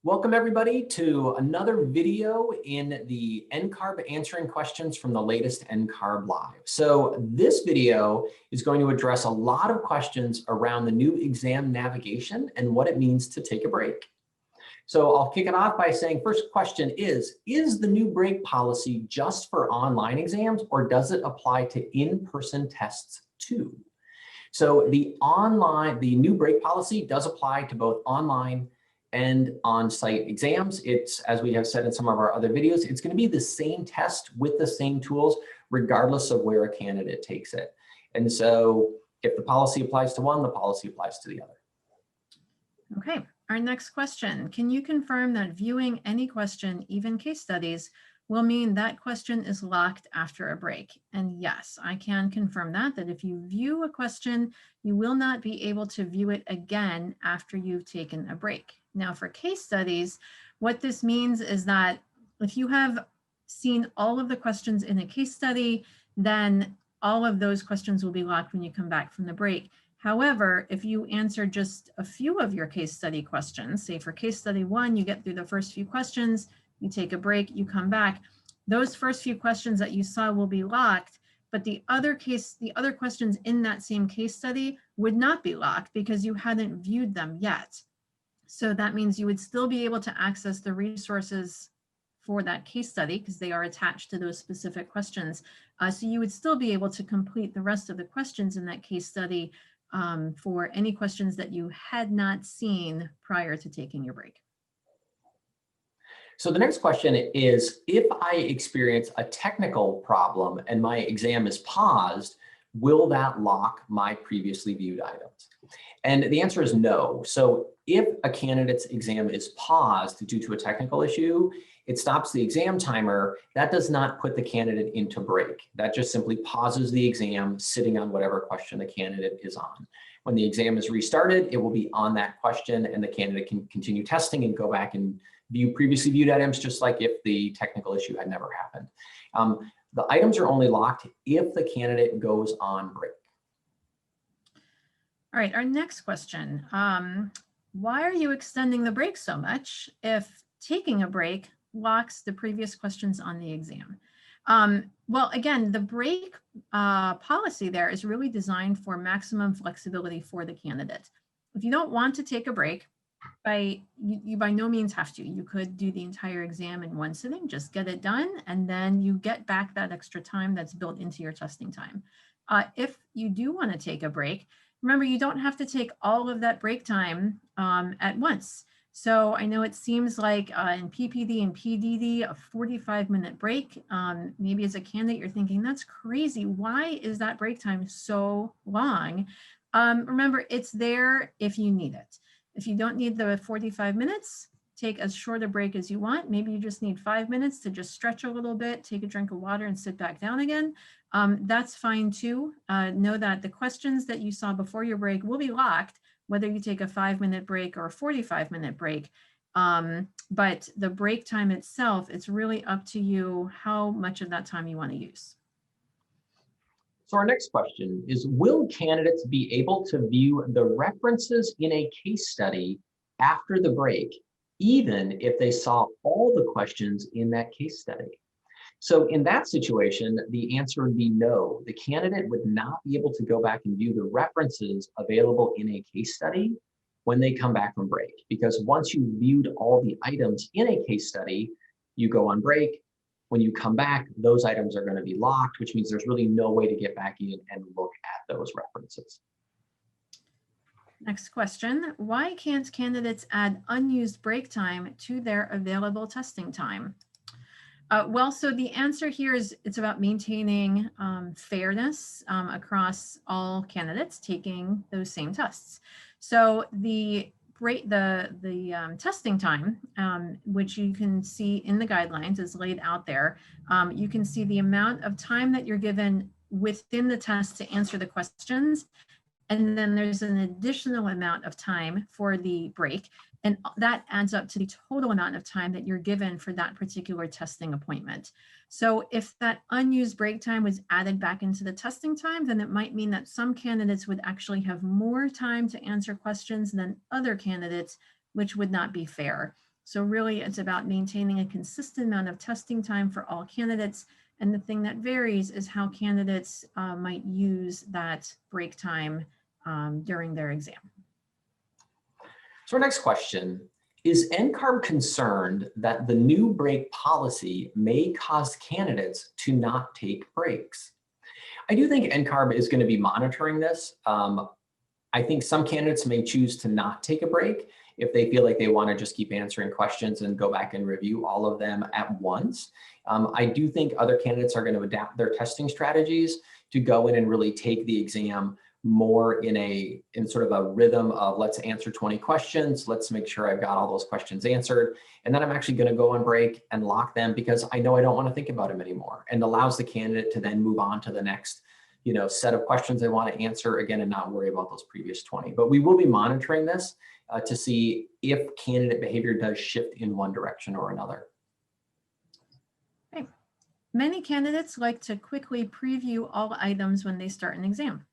Welcome everybody to another video in the NCARB answering questions from the latest NCARB Live. So this video is going to address a lot of questions around the new exam navigation and what it means to take a break. So I'll kick it off by saying, first question is the new break policy just for online exams, or does it apply to in-person tests too? So the new break policy does apply to both online and on-site exams. It's, as we have said in some of our other videos, it's going to be the same test with the same tools, regardless of where a candidate takes it. And so if the policy applies to one, the policy applies to the other. Okay, our next question. Can you confirm that viewing any question, even case studies, will mean that question is locked after a break? And yes, I can confirm that if you view a question, you will not be able to view it again after you've taken a break. Now for case studies, what this means is that if you have seen all of the questions in a case study, then all of those questions will be locked when you come back from the break. However, if you answer just a few of your case study questions, say for case study 1, you get through the first few questions, you take a break, you come back, those first few questions that you saw will be locked, but the other questions in that same case study would not be locked because you hadn't viewed them yet. So that means you would still be able to access the resources for that case study because they are attached to those specific questions. So you would still be able to complete the rest of the questions in that case study for any questions that you had not seen prior to taking your break. So the next question is, if I experience a technical problem and my exam is paused, will that lock my previously viewed items? And the answer is no. So if a candidate's exam is paused due to a technical issue, it stops the exam timer. That does not put the candidate into break. That just simply pauses the exam sitting on whatever question the candidate is on. When the exam is restarted, it will be on that question and the candidate can continue testing and go back and view previously viewed items, just like if the technical issue had never happened. The items are only locked if the candidate goes on break. All right, our next question. Why are you extending the break so much if taking a break locks the previous questions on the exam? Well, again, the break policy there is really designed for maximum flexibility for the candidate. If you don't want to take a break, you by no means have to. You could do the entire exam in one sitting, just get it done, and then you get back that extra time that's built into your testing time. If you do want to take a break, remember, you don't have to take all of that break time at once. So I know it seems like in PPD and PDD, a 45-minute break, maybe as a candidate, you're thinking, that's crazy. Why is that break time so long? Remember, it's there if you need it. If you don't need the 45 minutes, take as short a break as you want. Maybe you just need 5 minutes to just stretch a little bit, take a drink of water and sit back down again. That's fine too. Know that the questions that you saw before your break will be locked, whether you take a 5-minute break or a 45-minute break. But the break time itself, it's really up to you how much of that time you want to use. So our next question is, will candidates be able to view the references in a case study after the break, even if they saw all the questions in that case study? So in that situation, the answer would be no. The candidate would not be able to go back and view the references available in a case study when they come back from break, because once you viewed all the items in a case study, you go on break. When you come back, those items are going to be locked, which means there's really no way to get back in and look at those references. Next question, why can't candidates add unused break time to their available testing time? Well, so the answer here is it's about maintaining fairness across all candidates taking those same tests. So the testing time, which you can see in the guidelines is laid out there. You can see the amount of time that you're given within the test to answer the questions. And then there's an additional amount of time for the break. And that adds up to the total amount of time that you're given for that particular testing appointment. So if that unused break time was added back into the testing time, then it might mean that some candidates would actually have more time to answer questions than other candidates, which would not be fair. So really it's about maintaining a consistent amount of testing time for all candidates. And the thing that varies is how candidates might use that break time during their exam. So our next question, is NCARB concerned that the new break policy may cause candidates to not take breaks? I do think NCARB is going to be monitoring this. I think some candidates may choose to not take a break if they feel like they want to just keep answering questions and go back and review all of them at once. I do think other candidates are going to adapt their testing strategies to go in and really take the exam more in sort of a rhythm of let's answer 20 questions. Let's make sure I've got all those questions answered. And then I'm actually going to go on break and lock them because I know I don't want to think about them anymore, and allows the candidate to then move on to the next set of questions they want to answer again and not worry about those previous 20. But we will be monitoring this to see if candidate behavior does shift in one direction or another. Okay. Many candidates like to quickly preview all items when they start an exam.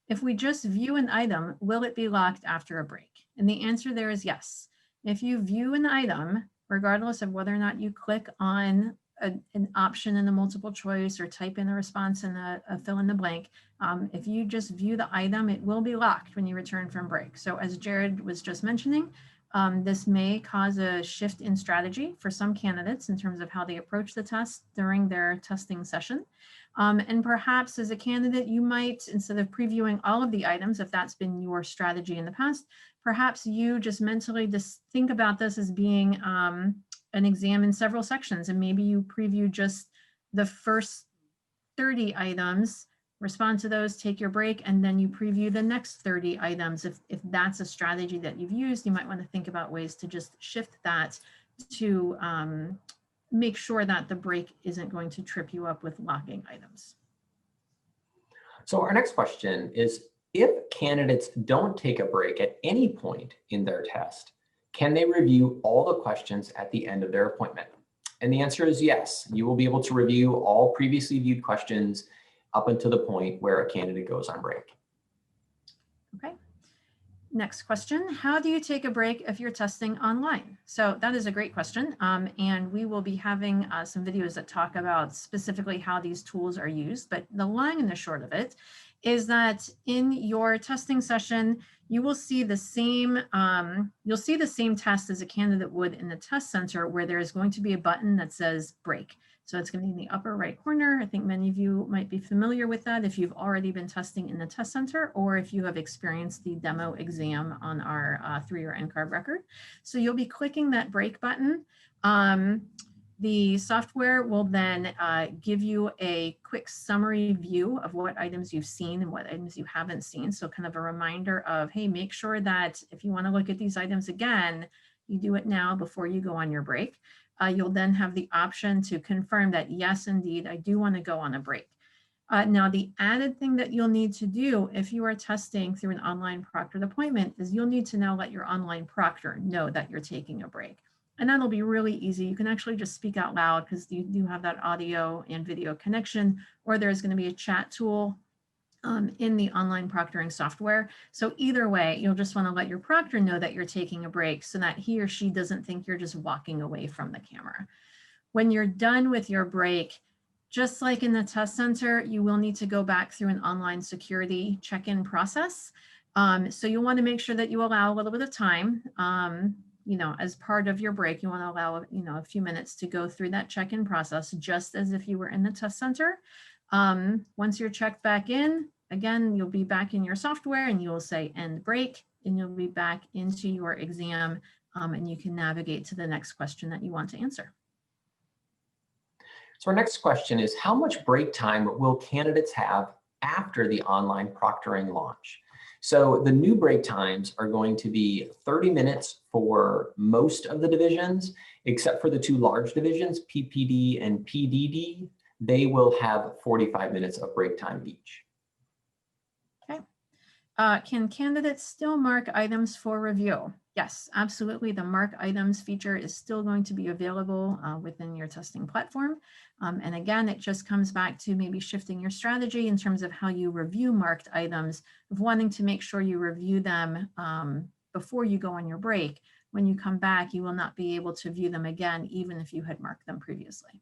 If we just view an item, will it be locked after a break? And the answer there is yes. If you view an item, regardless of whether or not you click on an option in the multiple choice or type in a response in a fill in the blank, if you just view the item, it will be locked when you return from break. So as Jared was just mentioning, this may cause a shift in strategy for some candidates in terms of how they approach the test during their testing session. And perhaps as a candidate, you might, instead of previewing all of the items, if that's been your strategy in the past, perhaps you just mentally just think about this as being an exam in several sections, and maybe you preview just the first 30 items, respond to those, take your break, and then you preview the next 30 items. If that's a strategy that you've used, you might want to think about ways to just shift that to make sure that the break isn't going to trip you up with locking items. So our next question is, if candidates don't take a break at any point in their test, can they review all the questions at the end of their appointment? And the answer is yes. You will be able to review all previously viewed questions up until the point where a candidate goes on break. Okay. Next question, how do you take a break if you're testing online? So that is a great question. And we will be having some videos that talk about specifically how these tools are used. But the long and the short of it is that in your testing session, you will see the same, test as a candidate would in the test center, where there is going to be a button that says break. So it's going to be in the upper right corner. I think many of you might be familiar with that if you've already been testing in the test center, or if you have experienced the demo exam on our 3-year NCARB record. So you'll be clicking that break button. The software will then give you a quick summary view of what items you've seen and what items you haven't seen. So kind of a reminder of, hey, make sure that if you want to look at these items again, you do it now before you go on your break. You'll then have the option to confirm that, yes, indeed, I do want to go on a break. Now, the added thing that you'll need to do if you are testing through an online proctored appointment is you'll need to now let your online proctor know that you're taking a break. And that'll be really easy. You can actually just speak out loud because you do have that audio and video connection, or there's going to be a chat tool in the online proctoring software. So either way, you'll just want to let your proctor know that you're taking a break so that he or she doesn't think you're just walking away from the camera. When you're done with your break, just like in the test center, you will need to go back through an online security check-in process. So you'll want to make sure that you allow a little bit of time. As part of your break, you want to allow, a few minutes to go through that check-in process, just as if you were in the test center. Once you're checked back in, again, you'll be back in your software and you will say end break, and you'll be back into your exam, and you can navigate to the next question that you want to answer. So our next question is, how much break time will candidates have after the online proctoring launch? So the new break times are going to be 30 minutes for most of the divisions, except for the 2 large divisions, PPD and PDD. They will have 45 minutes of break time each. Okay. Can candidates still mark items for review? Yes, absolutely. The mark items feature is still going to be available within your testing platform. And again, it just comes back to maybe shifting your strategy in terms of how you review marked items, of wanting to make sure you review them before you go on your break, when you come back, you will not be able to view them again, even if you had marked them previously.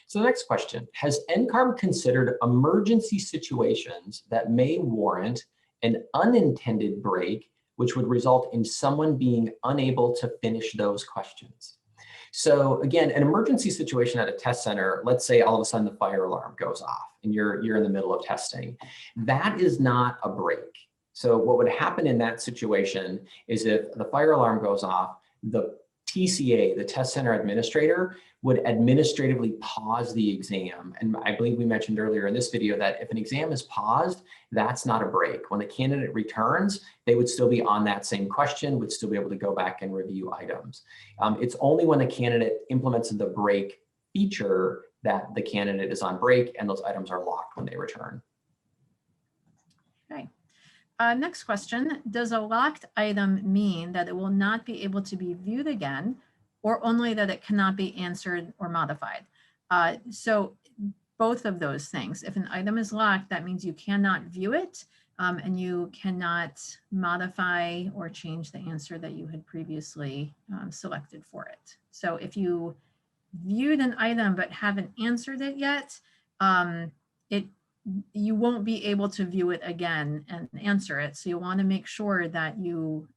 So the next question, has NCARB considered emergency situations that may warrant an unintended break, which would result in someone being unable to finish those questions? So again, an emergency situation at a test center, let's say all of a sudden the fire alarm goes off and you're in the middle of testing. That is not a break. So what would happen in that situation is if the fire alarm goes off, the TCA, the test center administrator, would administratively pause the exam. And I believe we mentioned earlier in this video that if an exam is paused, that's not a break. When the candidate returns, they would still be on that same question, would still be able to go back and review items. It's only when the candidate implements the break feature that the candidate is on break and those items are locked when they return. Okay. Next question, does a locked item mean that it will not be able to be viewed again, or only that it cannot be answered or modified? So both of those things. If an item is locked, that means you cannot view it, and you cannot modify or change the answer that you had previously selected for it. So if you viewed an item but haven't answered it yet, you won't be able to view it again and answer it. So you want to make sure that you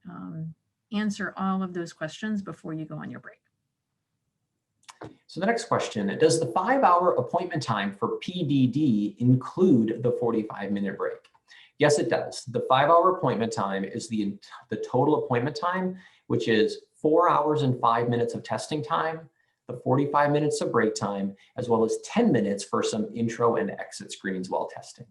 answer all of those questions before you go on your break. So the next question, does the 5-hour appointment time for PDD include the 45-minute break? Yes, it does. The 5-hour appointment time is the total appointment time, which is 4 hours and 5 minutes of testing time, the 45 minutes of break time, as well as 10 minutes for some intro and exit screens while testing.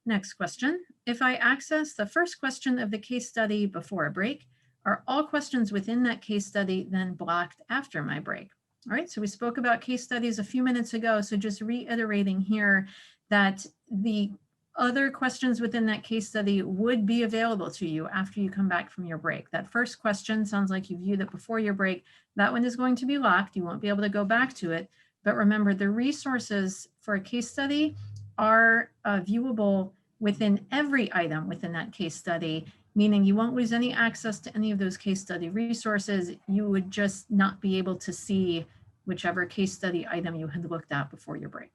Next question. If I access the first question of the case study before a break, are all questions within that case study then blocked after my break? All right, so we spoke about case studies a few minutes ago. So just reiterating here that the other questions within that case study would be available to you after you come back from your break. That first question sounds like you viewed it before your break. That one is going to be locked. You won't be able to go back to it. But remember, the resources for a case study are viewable within every item within that case study, meaning you won't lose any access to any of those case study resources. You would just not be able to see whichever case study item you had looked at before your break.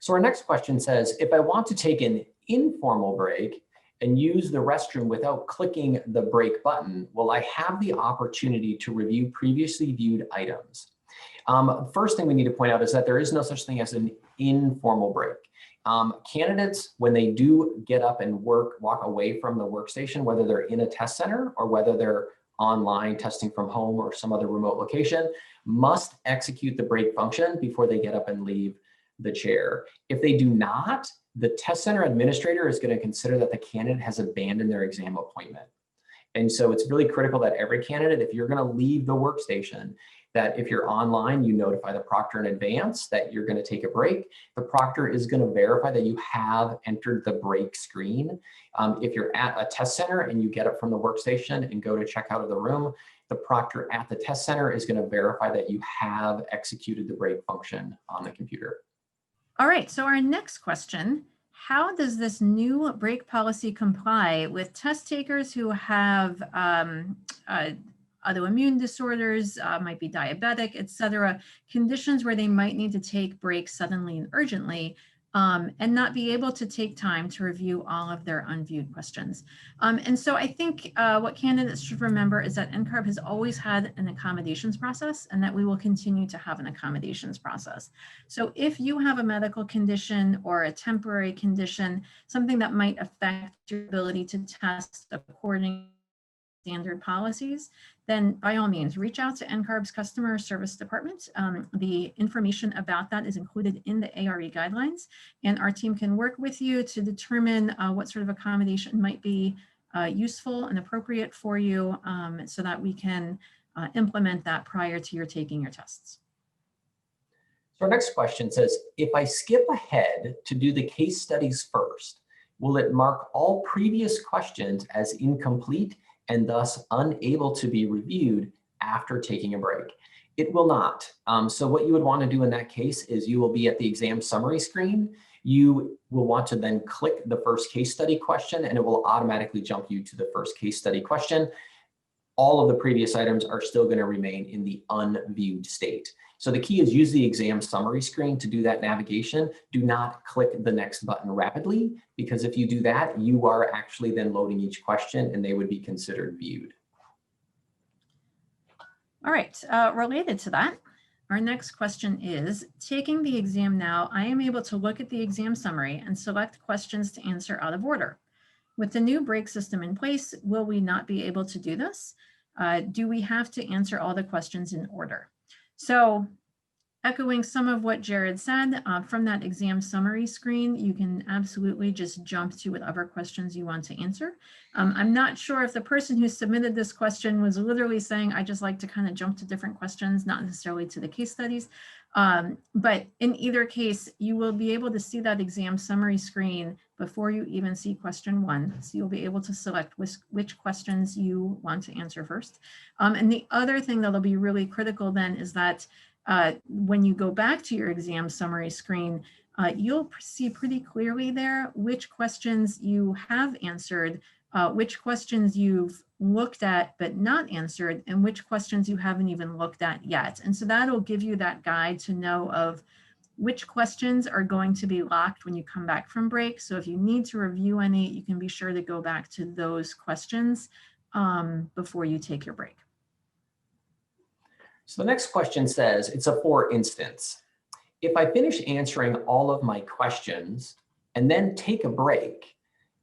So our next question says, if I want to take an informal break and use the restroom without clicking the break button, will I have the opportunity to review previously viewed items? First thing we need to point out is that there is no such thing as an informal break. Candidates, when they do get up and walk away from the workstation, whether they're in a test center or whether they're online testing from home or some other remote location, must execute the break function before they get up and leave the chair. If they do not, the test center administrator is going to consider that the candidate has abandoned their exam appointment. And so it's really critical that every candidate, if you're going to leave the workstation, that if you're online, you notify the proctor in advance that you're going to take a break. The proctor is going to verify that you have entered the break screen. If you're at a test center and you get up from the workstation and go to check out of the room, the proctor at the test center is going to verify that you have executed the break function on the computer. All right, so our next question, how does this new break policy comply with test takers who have autoimmune disorders, might be diabetic, etc., conditions where they might need to take breaks suddenly and urgently, and not be able to take time to review all of their unviewed questions? And so I think what candidates should remember is that NCARB has always had an accommodations process, and that we will continue to have an accommodations process. So if you have a medical condition or a temporary condition, something that might affect your ability to test according to standard policies, then by all means, reach out to NCARB's customer service department. The information about that is included in the ARE guidelines, and our team can work with you to determine what sort of accommodation might be useful and appropriate for you, so that we can implement that prior to your taking your tests. So our next question says, if I skip ahead to do the case studies first, will it mark all previous questions as incomplete and thus unable to be reviewed after taking a break? It will not. So what you would want to do in that case is you will be at the exam summary screen you will want to then click the first case study question, and it will automatically jump you to the first case study question. All of the previous items are still going to remain in the unviewed state. So the key is use the exam summary screen to do that navigation. Do not click the next button rapidly, because if you do that, you are actually then loading each question and they would be considered viewed. All right, related to that, our next question is, taking the exam now, I am able to look at the exam summary and select questions to answer out of order. With the new break system in place, will we not be able to do this? Do we have to answer all the questions in order? So echoing some of what Jared said, from that exam summary screen, you can absolutely just jump to whatever questions you want to answer. I'm not sure if the person who submitted this question was literally saying, I just like to kind of jump to different questions, not necessarily to the case studies. But in either case, you will be able to see that exam summary screen before you even see question 1. So you'll be able to select which questions you want to answer first. And the other thing that'll be really critical then is that when you go back to your exam summary screen, you'll see pretty clearly there which questions you have answered, which questions you've looked at but not answered, and which questions you haven't even looked at yet. And so that'll give you that guide to know of which questions are going to be locked when you come back from break. So if you need to review any, you can be sure to go back to those questions before you take your break. So the next question says, it's a for instance. If I finish answering all of my questions and then take a break,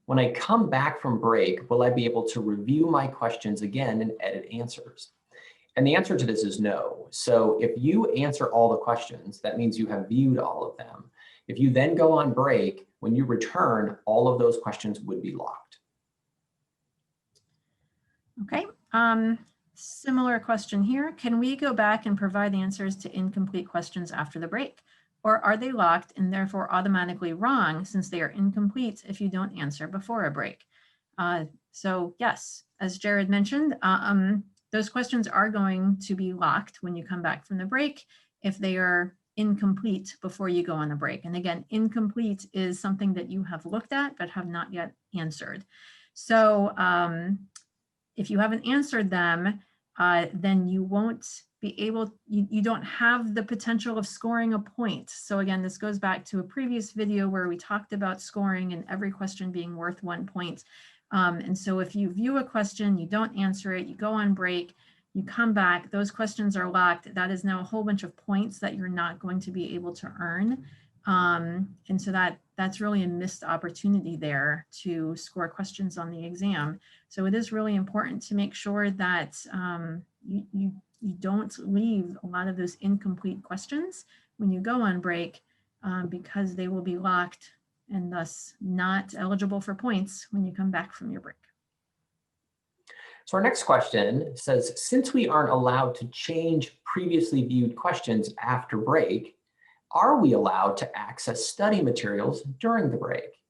when I come back from break, will I be able to review my questions again and edit answers? And the answer to this is no. So if you answer all the questions, that means you have viewed all of them. If you then go on break, when you return, all of those questions would be locked. Okay. Similar question here. Can we go back and provide answers to incomplete questions after the break? Or are they locked and therefore automatically wrong since they are incomplete if you don't answer before a break? So yes, as Jared mentioned, those questions are going to be locked when you come back from the break if they are incomplete before you go on a break. And again, incomplete is something that you have looked at but have not yet answered. So if you haven't answered them, then you won't be able, you don't have the potential of scoring a point. So again, this goes back to a previous video where we talked about scoring and every question being worth 1 point. And so if you view a question, you don't answer it, you go on break, you come back, those questions are locked. That is now a whole bunch of points that you're not going to be able to earn. And so that's really a missed opportunity there to score questions on the exam. So it is really important to make sure that you don't leave a lot of those incomplete questions when you go on break, because they will be locked and thus not eligible for points when you come back from your break. So our next question says, since we aren't allowed to change previously viewed questions after break, are we allowed to access study materials during the break?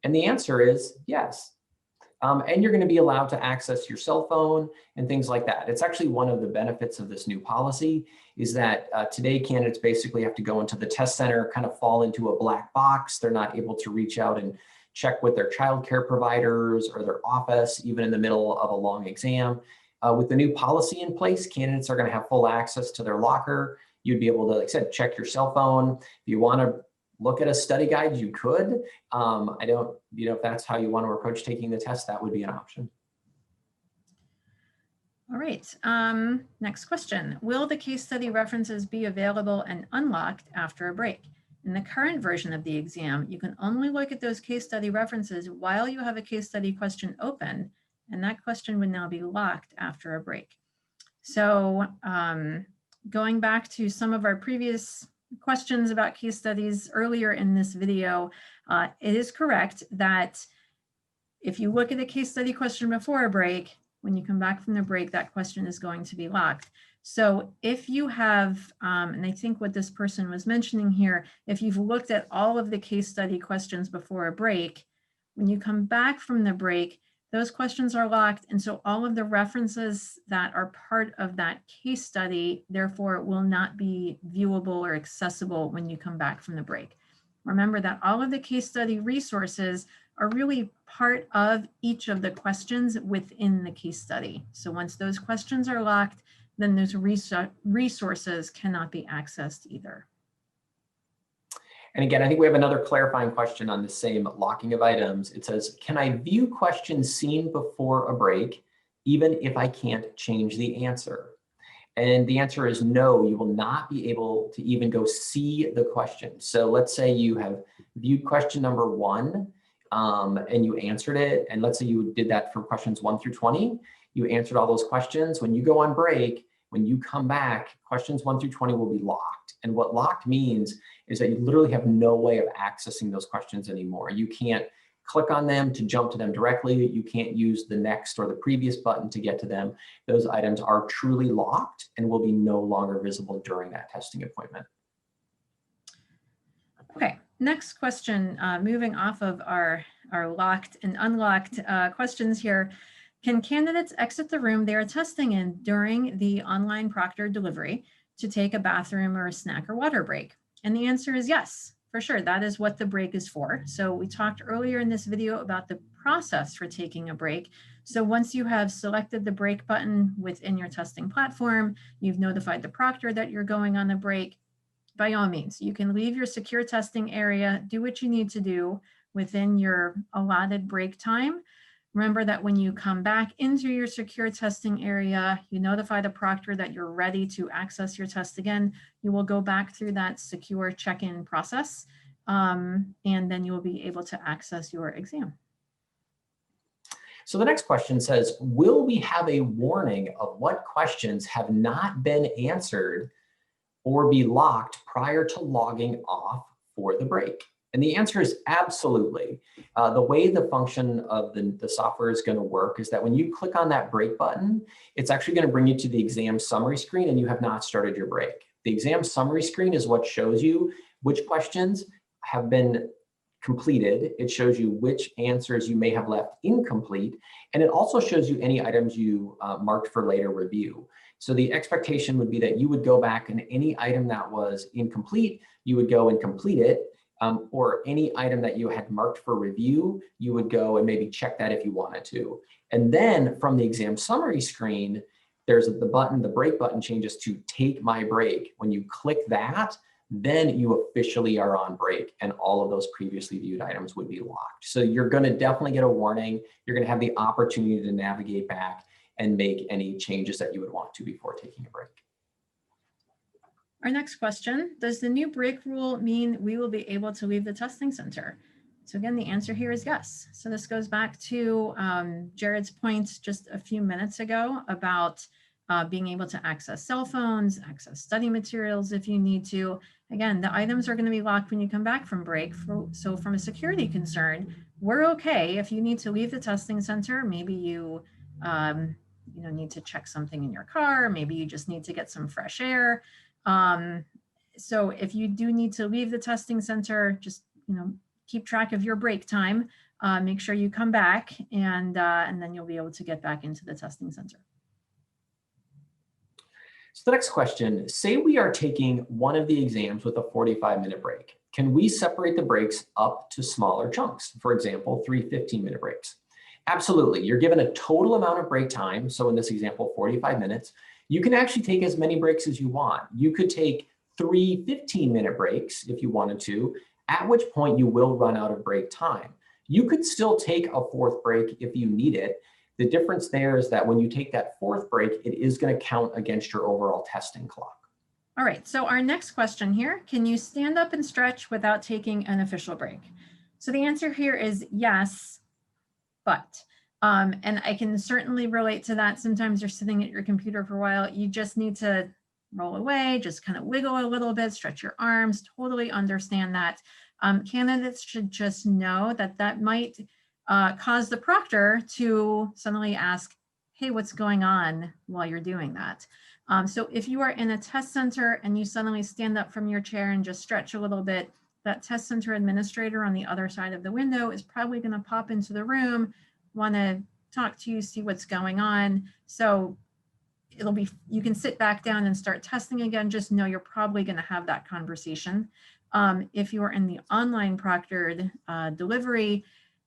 And the answer is yes. And you're going to be allowed to access your cell phone and things like that. It's actually one of the benefits of this new policy is that today candidates basically have to go into the test center, kind of fall into a black box. They're not able to reach out and check with their childcare providers or their office, even in the middle of a long exam. With the new policy in place, candidates are going to have full access to their locker. You'd be able to, like I said, check your cell phone. If you want to look at a study guide, you could. I don't, if that's how you want to approach taking the test, that would be an option. All right, next question. Will the case study references be available and unlocked after a break? In the current version of the exam, you can only look at those case study references while you have a case study question open, and that question would now be locked after a break. So going back to some of our previous questions about case studies earlier in this video, it is correct that if you look at a case study question before a break, when you come back from the break, that question is going to be locked. So if you have, and I think what this person was mentioning here, if you've looked at all of the case study questions before a break, when you come back from the break, those questions are locked. And so all of the references that are part of that case study, therefore, will not be viewable or accessible when you come back from the break. Remember that all of the case study resources are really part of each of the questions within the case study. So once those questions are locked, then those resources cannot be accessed either. And again, I think we have another clarifying question on the same locking of items. It says, can I view questions seen before a break, even if I can't change the answer? And the answer is no, you will not be able to even go see the question. So let's say you have viewed question number 1 and you answered it. And let's say you did that for questions 1 through 20. You answered all those questions. When you go on break, when you come back, questions 1 through 20 will be locked. And what locked means is that you literally have no way of accessing those questions anymore. You can't click on them to jump to them directly. You can't use the next or the previous button to get to them. Those items are truly locked and will be no longer visible during that testing appointment. Okay, next question, moving off of our locked and unlocked questions here. Can candidates exit the room they are testing in during the online proctor delivery to take a bathroom or a snack or water break? And the answer is yes, for sure. That is what the break is for. So we talked earlier in this video about the process for taking a break. So once you have selected the break button within your testing platform, you've notified the proctor that you're going on a break, by all means, you can leave your secure testing area, do what you need to do within your allotted break time. Remember that when you come back into your secure testing area, you notify the proctor that you're ready to access your test again. You will go back through that secure check-in process, and then you will be able to access your exam. So the next question says, will we have a warning of what questions have not been answered or be locked prior to logging off for the break? And the answer is absolutely. The way the function of the software is going to work is that when you click on that break button, it's actually going to bring you to the exam summary screen and you have not started your break. The exam summary screen is what shows you which questions have been completed. It shows you which answers you may have left incomplete. And it also shows you any items you marked for later review. So the expectation would be that you would go back and any item that was incomplete, you would go and complete it. Or any item that you had marked for review, you would go and maybe check that if you wanted to. And then from the exam summary screen, there's the button, the break button changes to take my break. When you click that, then you officially are on break and all of those previously viewed items would be locked. So you're going to definitely get a warning. You're going to have the opportunity to navigate back and make any changes that you would want to before taking a break. Our next question, does the new break rule mean we will be able to leave the testing center? So again, the answer here is yes. So this goes back to Jared's point just a few minutes ago about being able to access cell phones, access study materials if you need to. Again, the items are going to be locked when you come back from break. So from a security concern, we're okay if you need to leave the testing center. Maybe you need to check something in your car. Maybe you just need to get some fresh air. So if you do need to leave the testing center, just keep track of your break time. Make sure you come back, and then you'll be able to get back into the testing center. So the next question, say we are taking one of the exams with a 45-minute break. Can we separate the breaks up to smaller chunks? For example, 3 15-minute breaks. Absolutely. You're given a total amount of break time. So in this example, 45 minutes. You can actually take as many breaks as you want. You could take 3 15-minute breaks if you wanted to, at which point you will run out of break time. You could still take a 4th break if you need it. The difference there is that when you take that 4th break, it is going to count against your overall testing clock. All right, so our next question here, can you stand up and stretch without taking an official break? So the answer here is yes, but. And I can certainly relate to that. Sometimes you're sitting at your computer for a while. You just need to roll away, just kind of wiggle a little bit, stretch your arms, totally understand that. Candidates should just know that that might cause the proctor to suddenly ask, hey, what's going on while you're doing that? So if you are in a test center and you suddenly stand up from your chair and just stretch a little bit, that test center administrator on the other side of the window is probably going to pop into the room, want to talk to you, see what's going on. So you can sit back down and start testing again. Just know you're probably going to have that conversation. If you're in the online proctored delivery,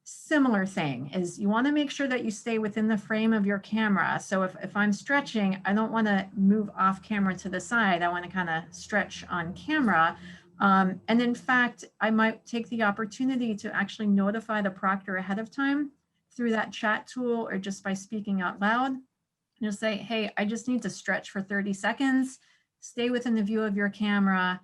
similar thing is you want to make sure that you stay within the frame of your camera. So if I'm stretching, I don't want to move off camera to the side. I want to kind of stretch on camera. And in fact, I might take the opportunity to actually notify the proctor ahead of time through that chat tool or just by speaking out loud. Just say, hey, I just need to stretch for 30 seconds, stay within the view of your camera.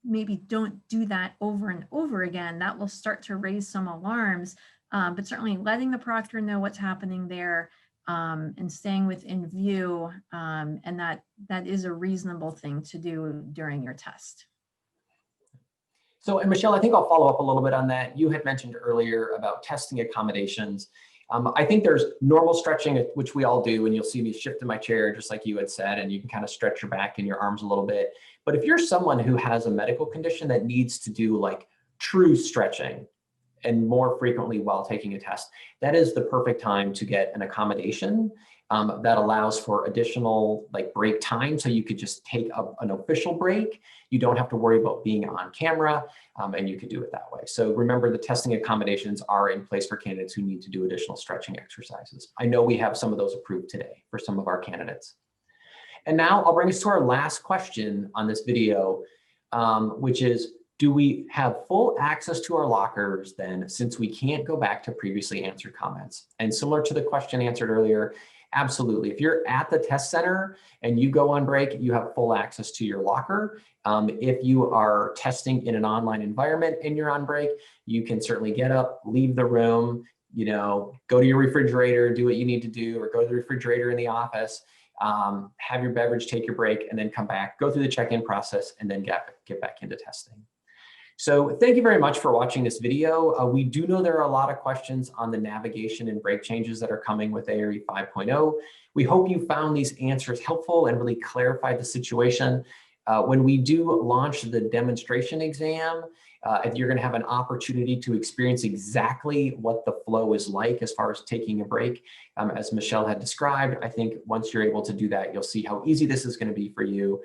Maybe don't do that over and over again. That will start to raise some alarms, but certainly letting the proctor know what's happening there and staying within view, and that is a reasonable thing to do during your test. So, and Michelle, I think I'll follow up a little bit on that. You had mentioned earlier about testing accommodations. I think there's normal stretching, which we all do, and you'll see me shift in my chair, just like you had said, and you can kind of stretch your back and your arms a little bit. But if you're someone who has a medical condition that needs to do like true stretching and more frequently while taking a test, that is the perfect time to get an accommodation that allows for additional like break time. So you could just take an official break. You don't have to worry about being on camera, and you could do it that way. So remember, the testing accommodations are in place for candidates who need to do additional stretching exercises. I know we have some of those approved today for some of our candidates. And now I'll bring us to our last question on this video, which is, do we have full access to our lockers then, since we can't go back to previously answered comments? And similar to the question answered earlier, absolutely. If you're at the test center and you go on break, you have full access to your locker. If you are testing in an online environment and you're on break, you can certainly get up, leave the room, go to your refrigerator, do what you need to do, or go to the refrigerator in the office, have your beverage, take your break, and then come back, go through the check-in process, and then get back into testing. So thank you very much for watching this video. We do know there are a lot of questions on the navigation and break changes that are coming with ARE 5.0. We hope you found these answers helpful and really clarified the situation. When we do launch the demonstration exam, you're going to have an opportunity to experience exactly what the flow is like as far as taking a break. As Michelle had described, I think once you're able to do that, you'll see how easy this is going to be for you,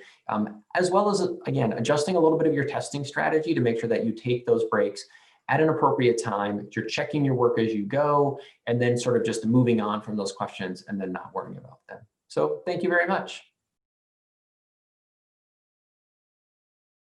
as well as, again, adjusting a little bit of your testing strategy to make sure that you take those breaks at an appropriate time. You're checking your work as you go, and then sort of just moving on from those questions and then not worrying about them. So thank you very much.